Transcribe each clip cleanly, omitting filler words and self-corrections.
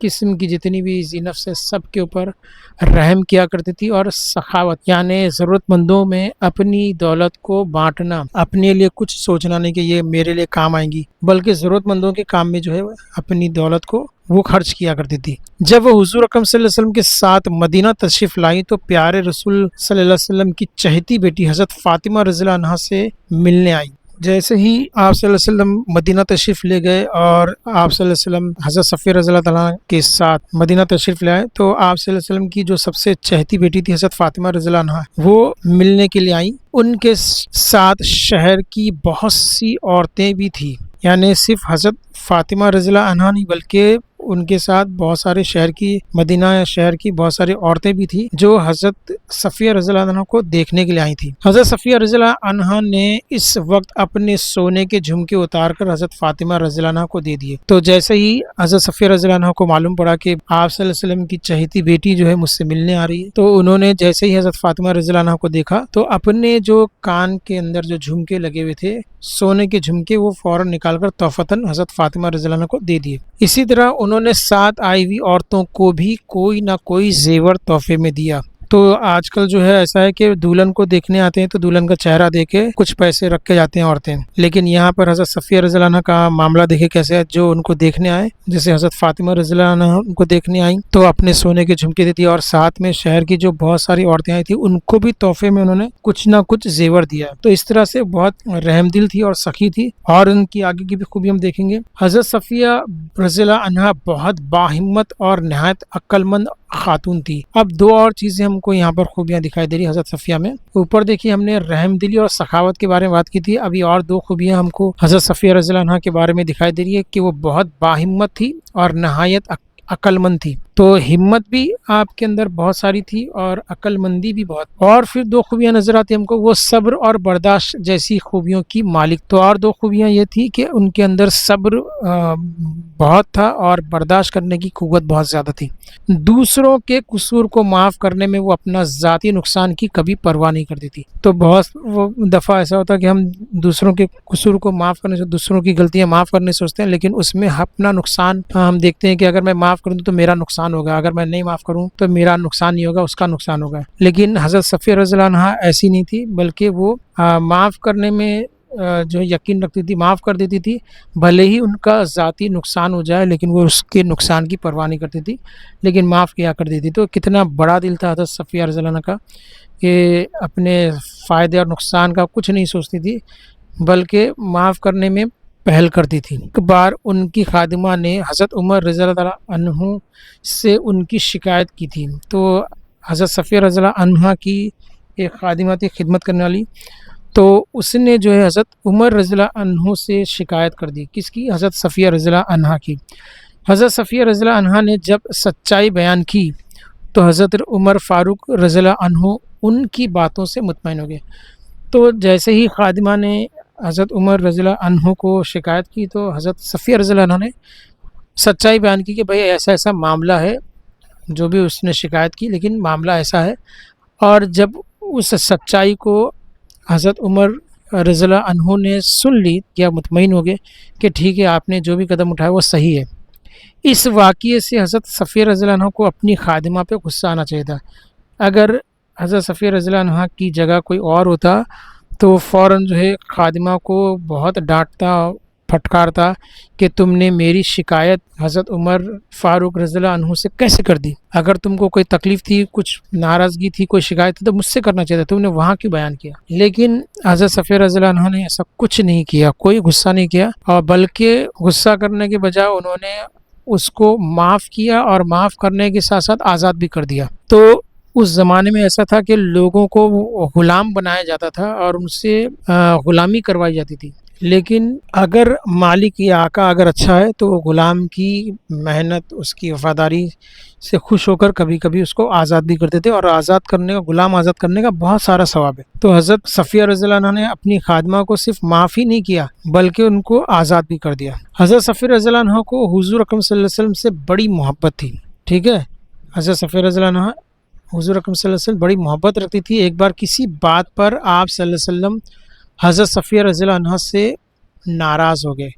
قسم کی جتنی بھی ذی نفس ہے سب کے اوپر رحم کیا کرتی تھی، اور سخاوت یعنی ضرورت مندوں میں اپنی دولت کو بانٹنا، اپنے لیے کچھ سوچنا نہیں کہ یہ میرے لیے کام آئیں گی، بلکہ ضرورت مندوں کے کام میں جو ہے اپنی دولت کو وہ خرچ کیا کرتی تھی۔ جب وہ حضور اکرم صلی اللہ علیہ وسلم کے ساتھ مدینہ تشریف لائی تو پیارے رسول صلی اللہ علیہ وسلم کی چہیتی بیٹی حضرت فاطمہ رضی اللہ عنہا سے ملنے آئی۔ جیسے ہی آپ صلی اللہ علیہ وسلم مدینہ تشریف لے گئے اور آپ صلی اللہ علیہ وسلم حضرت صفیہ رضی اللہ تعالیٰ کے ساتھ مدینہ تشریف لے آئے تو آپ صلی اللہ علیہ وسلم کی جو سب سے چہیتی بیٹی تھی حضرت فاطمہ رضی اللہ عنہا، وہ ملنے کے لیے آئیں۔ ان کے ساتھ شہر کی بہت سی عورتیں بھی تھیں، یعنی صرف حضرت فاطمہ رضی اللہ عنہا نہیں بلکہ ان کے ساتھ بہت سارے شہر کی مدینہ شہر کی بہت ساری عورتیں بھی تھیں جو حضرت صفیہ رضی اللہ عنہا کو دیکھنے کے لیے آئی تھیں۔ حضرت صفیہ رضی اللہ عنہا نے اس وقت اپنے سونے کے جھمکے اتار کر حضرت فاطمہ رضی اللہ عنہا کو دے دیے۔ تو جیسے ہی حضرت صفیہ رضی اللہ عنہا کو معلوم پڑا کہ آپ صلی اللہ علیہ وسلم کی چہیتی بیٹی جو ہے مجھ سے ملنے آ رہی ہے، تو انہوں نے جیسے ہی حضرت فاطمہ رضی اللہ عنہا کو دیکھا تو اپنے جو کان کے اندر جو جھمکے لگے ہوئے تھے سونے کے جھمکے وہ فوراً نکال کر تحفتاً حضرت فاطمہ رضی اللہ عنہا کو دے دیے۔ اسی طرح انہوں نے ساتھ آئی ہوئی عورتوں کو بھی کوئی نہ کوئی زیور تحفے میں دیا۔ تو آج کل جو ہے ایسا ہے کہ دلہن کو دیکھنے آتے ہیں تو دلہن کا چہرہ دیکھ کے کچھ پیسے رکھ کے جاتے ہیں عورتیں، لیکن یہاں پر حضرت صفیہ رضی اللہ عنہا کا معاملہ دیکھے کیسے ہے۔ جو ان کو دیکھنے آئے، جیسے حضرت فاطمہ رضی اللہ عنہا ان کو دیکھنے آئیں تو اپنے سونے کے جھمکے دیتی، اور ساتھ میں شہر کی جو بہت ساری عورتیں آئی تھیں ان کو بھی تحفے میں انہوں نے کچھ نہ کچھ زیور دیا۔ تو اس طرح سے بہت رحم دل تھی اور سخی تھی، اور ان کی آگے کی بھی خوبی ہم دیکھیں گے۔ حضرت صفیہ رضی اللہ عنہا بہت باہمت اور نہایت عقل مند خاتون تھی۔ اب دو اور چیزیں ہم کو یہاں پر خوبیاں دکھائی دے رہی حضرت صفیہ میں۔ اوپر دیکھیے ہم نے رحم دلی اور سخاوت کے بارے میں بات کی تھی، ابھی اور دو خوبیاں ہم کو حضرت صفیہ رضی اللہ عنہا کے بارے میں دکھائی دے رہی ہے کہ وہ بہت باہمت تھی اور نہایت عقل مند تھی۔ تو ہمت بھی آپ کے اندر بہت ساری تھی اور عقل مندی بھی بہت۔ اور پھر دو خوبیاں نظر آتی ہم کو، وہ صبر اور برداشت جیسی خوبیوں کی مالک۔ تو اور دو خوبیاں یہ تھی کہ ان کے اندر صبر بہت تھا اور برداشت کرنے کی قوت بہت زیادہ تھی۔ دوسروں کے قصور کو معاف کرنے میں وہ اپنا ذاتی نقصان کی کبھی پرواہ نہیں کرتی تھی۔ تو بہت دفعہ ایسا ہوتا ہے کہ ہم دوسروں کے قصور کو معاف کرنے سے، دوسروں کی غلطیاں معاف کرنے سوچتے ہیں، لیکن اس میں اپنا نقصان ہم دیکھتے ہیں کہ اگر میں معاف کروں تو میرا نقصان ہوگا، اگر میں نہیں معاف کروں تو میرا نقصان نہیں ہوگا، اس کا نقصان ہوگا۔ لیکن حضرت صفیہ رضی اللہ عنہا ایسی نہیں تھی، بلکہ وہ معاف کرنے میں جو یقین رکھتی تھی، معاف کر دیتی تھی، بھلے ہی ان کا ذاتی نقصان ہو جائے لیکن وہ اس کے نقصان کی پرواہ نہیں کرتی تھی، لیکن معاف کیا کر دیتی۔ تو کتنا بڑا دل تھا حضرت صفیہ رضی اللہ عنہا کا کہ اپنے فائدے اور نقصان کا کچھ نہیں سوچتی تھی بلکہ معاف کرنے میں پہل کرتی تھی۔ ایک بار ان کی خادمہ نے حضرت عمر رضی اللہ عنہ سے ان کی شکایت کی تھی۔ تو حضرت صفیہ رضی اللہ عنہا کی ایک خادمہ تھی خدمت کرنے والی، تو اس نے جو ہے حضرت عمر رضی اللہ عنہ سے شکایت کر دی۔ کس کی؟ حضرت صفیہ رضی اللہ عنہا کی۔ حضرت صفیہ رضی اللہ عنہا نے جب سچائی بیان کی تو حضرت عمر فاروق رضی اللہ عنہ ان کی باتوں سے مطمئن ہو گئے۔ تو جیسے ہی خادمہ نے حضرت عمر رضی اللہ عنہ کو شکایت کی تو حضرت صفیہ رضی اللہ عنہ نے سچائی بیان کی کہ بھئی ایسا ایسا معاملہ ہے، جو بھی اس نے شکایت کی لیکن معاملہ ایسا ہے۔ اور جب اس سچائی کو حضرت عمر رضی اللہ عنہ نے سن لی یا مطمئن ہو گئے کہ ٹھیک ہے آپ نے جو بھی قدم اٹھایا وہ صحیح ہے۔ اس واقعے سے حضرت صفیہ رضی اللہ عنہ کو اپنی خادمہ پہ غصہ آنا چاہیے تھا۔ اگر حضرت صفیہ رضی اللہ عنہ کی جگہ کوئی اور ہوتا تو فوراً جو ہے خادمہ کو بہت ڈانٹتا پھٹکارتا کہ تم نے میری شکایت حضرت عمر فاروق رضی اللہ عنہ سے کیسے کر دی؟ اگر تم کو کوئی تکلیف تھی، کچھ ناراضگی تھی، کوئی شکایت تھی تو مجھ سے کرنا چاہیے تھا، تم نے وہاں کیوں بیان کیا؟ لیکن حضرت صفیہ رضی اللہ عنہ نے ایسا کچھ نہیں کیا، کوئی غصہ نہیں کیا، اور بلکہ غصہ کرنے کے بجائے انہوں نے اس کو معاف کیا اور معاف کرنے کے ساتھ ساتھ آزاد بھی کر دیا۔ تو اس زمانے میں ایسا تھا کہ لوگوں کو غلام بنایا جاتا تھا اور ان سے غلامی کروائی جاتی تھی، لیکن اگر مالک یا آقا اگر اچھا ہے تو وہ غلام کی محنت، اس کی وفاداری سے خوش ہو کر کبھی کبھی اس کو آزاد بھی کرتے تھے، اور آزاد کرنے کا، غلام آزاد کرنے کا بہت سارا ثواب ہے۔ تو حضرت صفیہ رضی اللہ عنہ نے اپنی خادمہ کو صرف معاف ہی نہیں کیا بلکہ ان کو آزاد بھی کر دیا۔ حضرت صفیہ رضی اللہ عنہ کو حضور اکرم صلی اللہ علیہ وسلم سے بڑی محبت تھی، ٹھیک ہے۔ حضرت صفیہ رضی اللہ عنہ حضور اکرم صلی اللہ علیہ وسلم بڑی محبت رکھتی تھی۔ ایک بار کسی بات پر آپ صلی اللہ علیہ وسلم حضرت صفیہ رضی اللہ عنہ سے ناراض ہو گئے،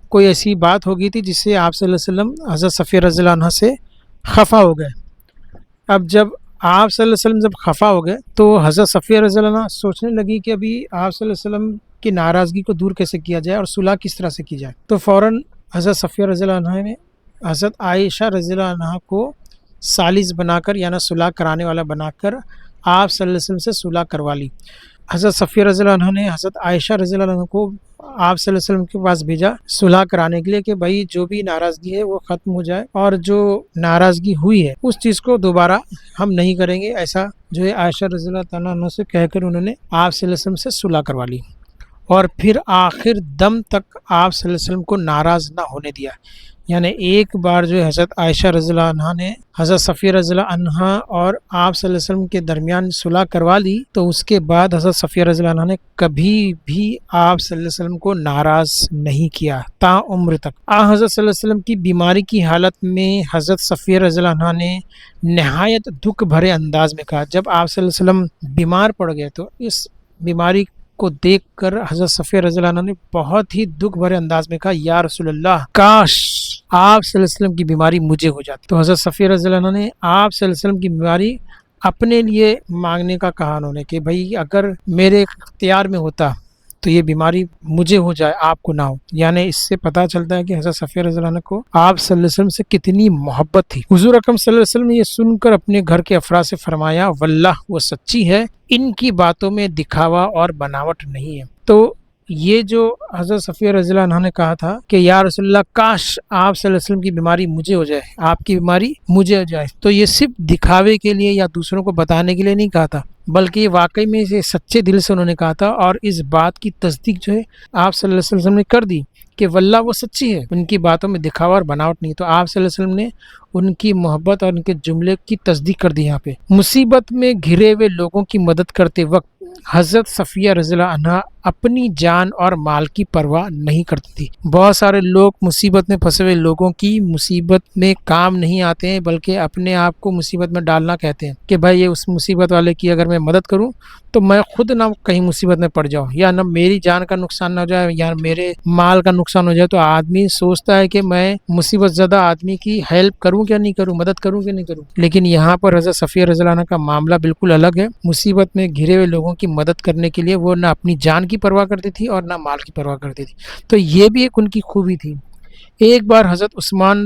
کوئی ایسی بات ہو گئی تھی جس سے آپ صلی اللہ علیہ وسلم حضرت صفیہ رضی اللہ عنہ سے خفا ہو گئے۔ اب جب آپ صلی اللہ علیہ وسلم جب خفا ہو گئے تو حضرت صفیہ رضی اللہ عنہ سوچنے لگی کہ ابھی آپ صلی اللہ علیہ وسلم کی ناراضگی کو دور کیسے کیا جائے اور صلح کس طرح سے کی جائے۔ تو فوراً حضرت صفیہ رضی اللہ عنہ نے حضرت عائشہ رضی اللہ عنہ کو ثالث بنا کر یعنی صلح کرانے والا بنا کر آپ صلی اللہ علیہ وسلم سے صلح کروا لی۔ حضرت صفیہ رضی اللہ عنہ نے حضرت عائشہ رضی اللہ عنہ کو آپ صلی اللہ علیہ وسلم کے پاس بھیجا صلح کرانے کے لیے کہ بھائی جو بھی ناراضگی ہے وہ ختم ہو جائے اور جو ناراضگی ہوئی ہے اس چیز کو دوبارہ ہم نہیں کریں گے، ایسا جو ہے عائشہ رضی اللہ تعالیٰ عنہ سے کہہ کر انہوں نے آپ صلی اللہ علیہ وسلم سے صلح کروا لی اور پھر آخر دم تک آپ صلی اللہ علیہ وسلم کو ناراض نہ ہونے دیا۔ یعنی ایک بار جو ہے حضرت عائشہ رضی اللہ عنہ نے حضرت صفیہ رضی اللہ عنہ اور آپ صلی اللہ علیہ وسلم کے درمیان صلح کروا لی تو اس کے بعد حضرت صفیہ رضی اللہ عنہ نے کبھی بھی آپ صلی اللہ علیہ وسلم کو ناراض نہیں کیا تا عمر تک۔ حضرت صلی اللہ علیہ وسلم کی بیماری کی حالت میں حضرت صفیہ رضی اللہ عنہ نے نہایت دکھ بھرے انداز میں کہا، جب آپ صلی اللہ علیہ وسلم بیمار پڑ گئے تو اس بیماری کو دیکھ کر حضرت صفیہ رضی اللہ عنہ نے بہت ہی دکھ بھرے انداز میں کہا، یا رسول اللہ کاش آپ صلی اللہ علیہ وسلم کی بیماری مجھے ہو جاتی۔ تو حضرت صفیہ رضی اللہ عنہ نے آپ صلی اللہ علیہ وسلم کی بیماری اپنے لیے مانگنے کا کہا انہوں نے کہ بھائی اگر میرے اختیار میں ہوتا تو یہ بیماری مجھے ہو جائے، آپ کو نہ ہو۔ یعنی اس سے پتہ چلتا ہے کہ حضرت صفیہ رضی اللہ عنہ کو آپ صلی اللہ علیہ وسلم سے کتنی محبت تھی۔ حضور اکرم صلی اللہ علیہ وسلم نے یہ سن کر اپنے گھر کے افراد سے فرمایا، واللہ وہ سچی ہے، ان کی باتوں میں دکھاوا اور بناوٹ نہیں ہے۔ تو یہ جو حضرت صفیہ رضی اللہ عنہ نے کہا تھا کہ یا رسول اللہ کاش آپ صلی اللہ علیہ وسلم کی بیماری مجھے ہو جائے، آپ کی بیماری مجھے ہو جائے، تو یہ صرف دکھاوے کے لیے یا دوسروں کو بتانے کے لیے نہیں کہا تھا، بلکہ یہ واقعی میں اسے سچے دل سے انہوں نے کہا تھا اور اس بات کی تصدیق جو ہے آپ صلی اللہ علیہ وسلم نے کر دی کہ واللہ وہ سچی ہے، ان کی باتوں میں دکھاوا اور بناوٹ نہیں۔ تو آپ صلی اللہ علیہ وسلم نے ان کی محبت اور ان کے جملے کی تصدیق کر دی۔ یہاں پہ مصیبت میں گھرے ہوئے لوگوں کی مدد کرتے وقت حضرت صفیہ رضی اللہ عنہا اپنی جان اور مال کی پرواہ نہیں کرتی تھی۔ بہت سارے لوگ مصیبت میں پھنسے ہوئے لوگوں کی مصیبت میں کام نہیں آتے ہیں، بلکہ اپنے آپ کو مصیبت میں ڈالنا کہتے ہیں کہ بھائی یہ اس مصیبت والے کی اگر میں مدد کروں تو میں خود نہ کہیں مصیبت میں پڑ جاؤں، یا نہ میری جان کا نقصان نہ ہو جائے یا میرے مال کا نقصان ہو جائے۔ تو آدمی سوچتا ہے کہ میں مصیبت زدہ آدمی کی ہیلپ کروں کیا نہیں کروں، مدد کروں کہ نہیں کروں۔ لیکن یہاں پر حضرت صفیہ رضی اللہ عنہ کا معاملہ بالکل الگ ہے۔ مصیبت میں گھرے ہوئے لوگوں کی مدد کرنے کے لیے وہ نہ اپنی جان کی پرواہ کرتی تھی اور نہ مال کی پرواہ کرتی تھی۔ تو یہ بھی ایک ان کی خوبی تھی۔ ایک بار حضرت عثمان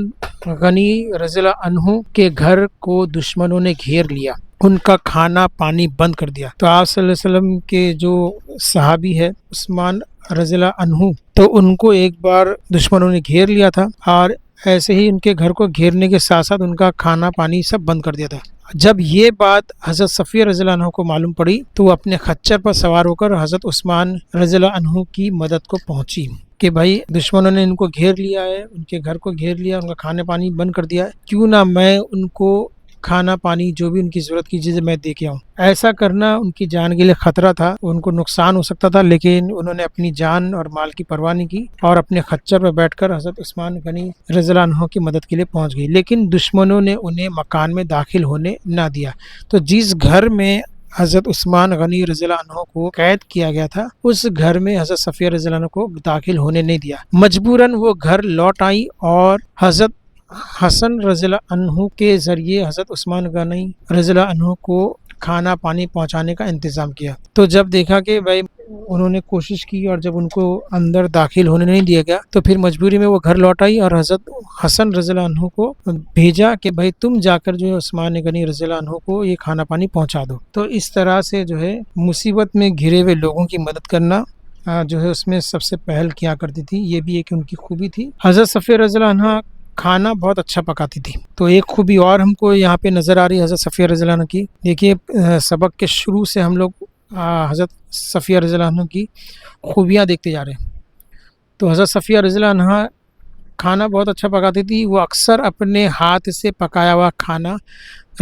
غنی رضی اللہ عنہ کے گھر کو دشمنوں نے گھیر لیا، ان کا کھانا پانی بند کر دیا۔ تو آپ صلی اللہ علیہ وسلم کے جو صحابی ہے عثمان رضی اللہ عنہ، تو ان کو ایک بار دشمنوں نے گھیر لیا تھا اور ایسے ہی ان کے گھر کو گھیرنے کے ساتھ ساتھ ان کا کھانا پانی سب بند کر دیا تھا۔ جب یہ بات حضرت صفیہ رضی اللہ عنہ کو معلوم پڑی تو وہ اپنے خچر پر سوار ہو کر حضرت عثمان رضی اللہ عنہ کی مدد کو پہنچی کہ بھائی دشمنوں نے ان کو گھیر لیا ہے، ان کے گھر کو گھیر لیا، ان کا کھانے پانی بند کر دیا ہے، کیوں نہ میں ان کو کھانا پانی جو بھی ان کی ضرورت کی چیزیں میں دے کے آؤں۔ ایسا کرنا ان کی جان کے لیے خطرہ تھا، ان کو نقصان ہو سکتا تھا، لیکن انہوں نے اپنی جان اور مال کی پرواہ نہیں کی اور اپنے خچر پر بیٹھ کر حضرت عثمان غنی رضی اللہ عنہ کی مدد کے لیے پہنچ گئی۔ لیکن دشمنوں نے انہیں مکان میں داخل ہونے نہ دیا۔ تو جس گھر میں حضرت عثمان غنی رضی اللہ عنہ کو قید کیا گیا تھا اس گھر میں حضرت صفیہ رضی اللہ عنہ کو داخل ہونے نہیں دیا۔ مجبوراً وہ گھر لوٹ آئی اور حضرت حسن رضی اللہ عنہ کے ذریعے حضرت عثمان غنی رضی اللہ عنہ کو کھانا پانی پہنچانے کا انتظام کیا۔ تو جب دیکھا کہ بھائی انہوں نے کوشش کی اور جب ان کو اندر داخل ہونے نہیں دیا گیا تو پھر مجبوری میں وہ گھر لوٹ آئی اور حضرت حسن رضی اللہ عنہ کو بھیجا کہ بھائی تم جا کر جو ہے عثمان غنی رضی اللہ عنہ کو یہ کھانا پانی پہنچا دو۔ تو اس طرح سے جو ہے مصیبت میں گھرے ہوئے لوگوں کی مدد کرنا جو ہے اس میں سب سے پہل کیا کرتی تھی۔ یہ بھی ایک ان کی خوبی تھی۔ حضرت صفیہ رضی اللہ عنہ کھانا بہت اچھا پکاتی تھی۔ تو ایک خوبی اور ہم کو یہاں پہ نظر آ رہی ہے حضرت صفیہ رضی اللہ عنہ کی۔ دیکھیے سبق کے شروع سے ہم لوگ حضرت صفیہ رضی اللہ عنہ کی خوبیاں دیکھتے جا رہے ہیں۔ تو حضرت صفیہ رضی اللہ عنہ کھانا بہت اچھا پکاتی تھی۔ وہ اکثر اپنے ہاتھ سے پکایا ہوا کھانا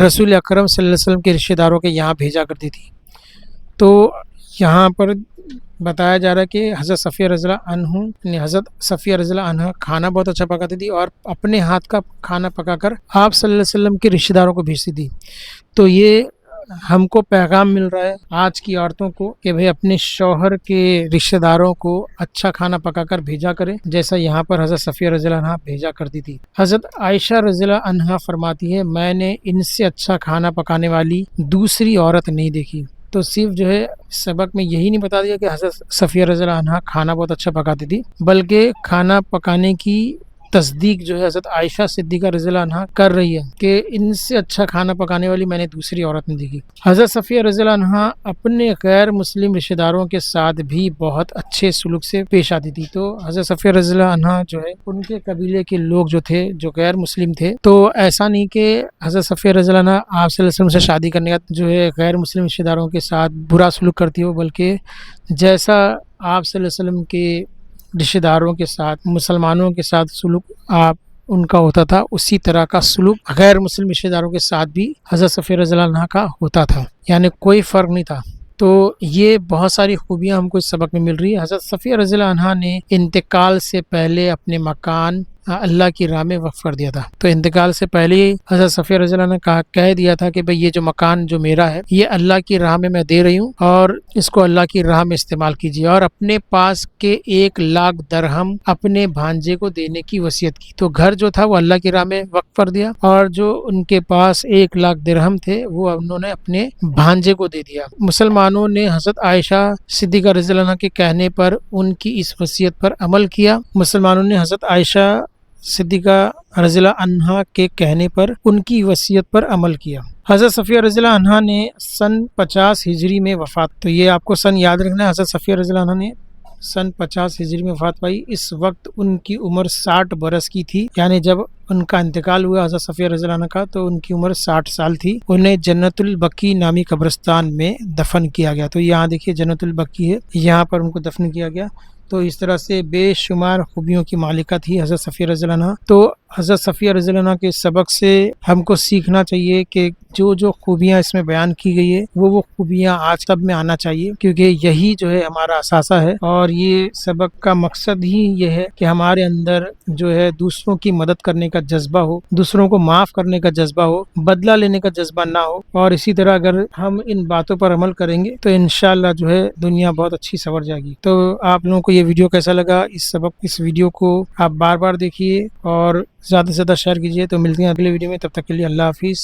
رسول اکرم صلی اللہ علیہ وسلم کے رشتہ داروں کے یہاں بھیجا کرتی تھی۔ تو یہاں پر بتایا جا رہا ہے کہ حضرت صفیہ رضی اللہ عنہ حضرت صفیہ رضی اللہ عنہ کھانا بہت اچھا پکاتی تھی اور اپنے ہاتھ کا کھانا پکا کر آپ صلی اللہ علیہ وسلم کے رشتہ داروں کو بھیجتی تھی۔ تو یہ ہم کو پیغام مل رہا ہے آج کی عورتوں کو کہ بھئی اپنے شوہر کے رشتہ داروں کو اچھا کھانا پکا کر بھیجا کریں، جیسا یہاں پر حضرت صفیہ رضی اللہ عنہا بھیجا کرتی تھی۔ حضرت عائشہ رضی اللہ عنہا فرماتی ہے میں نے ان سے اچھا کھانا پکانے والی دوسری عورت نہیں دیکھی۔ تو صرف جو ہے سبق میں یہی نہیں بتا دیا کہ حضرت صفیہ رضی اللہ عنہا کھانا بہت اچھا پکاتی تھی، بلکہ کھانا پکانے کی تصدیق جو ہے حضرت عائشہ صدیقہ رضی اللہ عنہا کر رہی ہے کہ ان سے اچھا کھانا پکانے والی میں نے دوسری عورت نہیں دیکھی۔ حضرت صفیہ رضی اللہ عنہا اپنے غیر مسلم رشتہ داروں کے ساتھ بھی بہت اچھے سلوک سے پیش آتی تھی۔ تو حضرت صفیہ رضی اللہ عنہا جو ہے ان کے قبیلے کے لوگ جو تھے جو غیر مسلم تھے، تو ایسا نہیں کہ حضرت صفیہ رضی اللہ عنہا آپ صلی اللہ علیہ وسلم سے شادی کرنے کا جو ہے غیر مسلم رشتہ داروں کے ساتھ برا سلوک کرتی ہو، بلکہ جیسا آپ صلی اللہ علیہ وسلم کے رشتہ داروں کے ساتھ مسلمانوں کے ساتھ سلوک آپ ان کا ہوتا تھا، اسی طرح کا سلوک غیر مسلم رشتہ داروں کے ساتھ بھی حضرت صفیہ رضی اللہ عنہا کا ہوتا تھا، یعنی کوئی فرق نہیں تھا۔ تو یہ بہت ساری خوبیاں ہم کو اس سبق میں مل رہی ہے۔ حضرت صفیہ رضی اللہ عنہا نے انتقال سے پہلے اپنے مکان اللہ کی راہ میں وقف کر دیا تھا۔ تو انتقال سے پہلے ہی حضرت صفیہ رضی اللہ عنہ نے کہہ دیا تھا کہ بھئی یہ جو مکان جو میرا ہے یہ اللہ کی راہ میں دے رہی ہوں، اور اس کو اللہ کی راہ میں استعمال کیجیے، اور اپنے پاس کے 1,00,000 درہم اپنے بھانجے کو دینے کی وصیت کی۔ تو گھر جو تھا وہ اللہ کی راہ میں وقف کر دیا، اور جو ان کے پاس 1,00,000 درہم تھے وہ انہوں نے اپنے بھانجے کو دے دیا۔ مسلمانوں نے حضرت عائشہ صدیقہ رضی اللہ عنہ کے کہنے پر ان کی اس وصیت پر عمل کیا۔ مسلمانوں نے حضرت عائشہ صدیقہ رضی اللہ عنہا کے کہنے پر ان کی وصیت پر عمل کیا۔ حضرت صفیہ رضی اللہ عنہا نے سن 50 ہجری میں وفات، تو یہ آپ کو سن یاد رکھنا ہے، حضرت صفیہ رضی اللہ عنہا نے سن 50 ہجری میں وفات پائی۔ اس وقت ان کی عمر 60 برس کی تھی، یعنی جب ان کا انتقال ہوا حضرت صفیہ رضی اللہ عنہ کا تو ان کی عمر 60 سال تھی۔ انہیں جنت البقیع نامی قبرستان میں دفن کیا گیا۔ تو یہاں دیکھیے جنت البقیع ہے، یہاں پر ان کو دفن کیا گیا۔ تو اس طرح سے بے شمار خوبیوں کی مالکہ تھی حضرت صفیہ رضی اللہ عنہ۔ تو حضرت صفیہ رضی اللہ عنہ کے سبق سے ہم کو سیکھنا چاہیے کہ جو خوبیاں اس میں بیان کی گئی ہے وہ خوبیاں آج سب میں آنا چاہیے، کیونکہ یہی جو ہے ہمارا اثاثہ ہے، اور یہ سبق کا مقصد ہی یہ ہے کہ ہمارے اندر جو ہے دوسروں کی مدد کرنے کا جذبہ ہو، دوسروں کو معاف کرنے کا جذبہ ہو، بدلہ لینے کا جذبہ نہ ہو۔ اور اسی طرح اگر ہم ان باتوں پر عمل کریں گے تو انشاءاللہ جو ہے دنیا بہت اچھی سنور جائے گی۔ تو آپ لوگوں کو یہ ویڈیو کیسا لگا؟ اس ویڈیو کو آپ بار بار دیکھیے اور زیادہ سے زیادہ شیئر کیجیے۔ تو ملتے ہیں اگلے ویڈیو میں، تب تک کے لیے اللہ حافظ۔